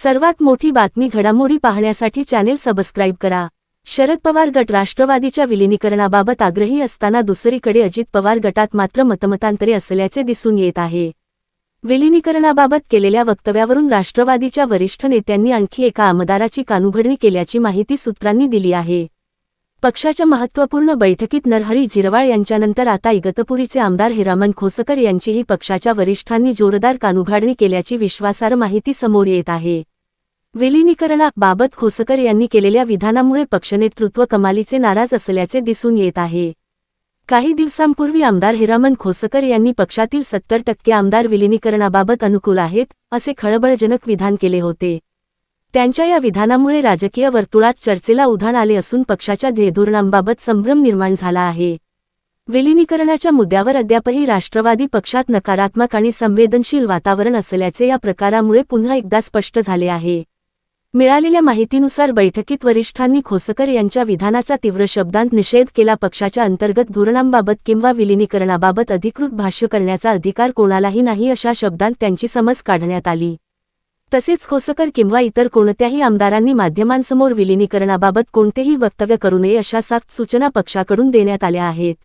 सर्वात मोठी बातमी घडामोडी पाहण्यासाठी चॅनेल सबस्क्राईब करा। शरद पवार गट राष्ट्रवादीच्या विलीनीकरणाबाबत आग्रही असताना दुसरीकडे अजित पवार गटात मात्र मतमतांतरे असल्याचे दिसून येत आहे। विलीनीकरणाबाबत केलेल्या वक्तव्यावरून राष्ट्रवादीच्या वरिष्ठ नेत्यांनी आणखी एका आमदाराची कानउघडणी केल्याची माहिती सूत्रांनी दिली आहे। पक्षाच्या महत्त्वपूर्ण बैठकीत नरहरी झिरवाळ यांच्यानंतर आता इगतपुरीचे आमदार हिरामन खोसकर यांचीही पक्षाच्या वरिष्ठांनी जोरदार कानउघाडणी केल्याची विश्वासार्ह माहिती समोर येत आहे। विलीनीकरणाबाबत खोसकर यांनी केलेल्या विधानामुळे पक्षनेतृत्व कमालीचे नाराज असल्याचे दिसून येत आहे। काही दिवसांपूर्वी आमदार हिरामन खोसकर यांनी पक्षातील 70% आमदार विलीनीकरणाबाबत अनुकूल आहेत असे खळबळजनक विधान केले होते। त्यांच्या या विधानामुळे राजकीय वर्तुळात चर्चेला उधाण आले असून पक्षाच्या ध्येयधोरणांबाबत संभ्रम निर्माण झाला आहे। विलीनीकरणाच्या मुद्द्यावर अद्यापही राष्ट्रवादी पक्षात नकारात्मक आणि संवेदनशील वातावरण असल्याचे या प्रकारामुळे पुन्हा एकदा स्पष्ट झाले आहे। मिळालेल्या माहितीनुसार बैठकीत वरिष्ठांनी खोसकर यांच्या विधानाचा तीव्र शब्दांत निषेध केला। पक्षाच्या अंतर्गत धोरणांबाबत किंवा विलीनीकरणाबाबत अधिकृत भाष्य करण्याचा अधिकार कोणालाही नाही अशा शब्दांत त्यांची समज काढण्यात आली। तसेच खोसकर किंवा इतर कोणत्याही आमदारांनी माध्यमांसमोर विलीनीकरणाबाबत कोणतेही वक्तव्य करू नये अशा सक्त सूचना पक्षाकडून देण्यात आल्या आहेत।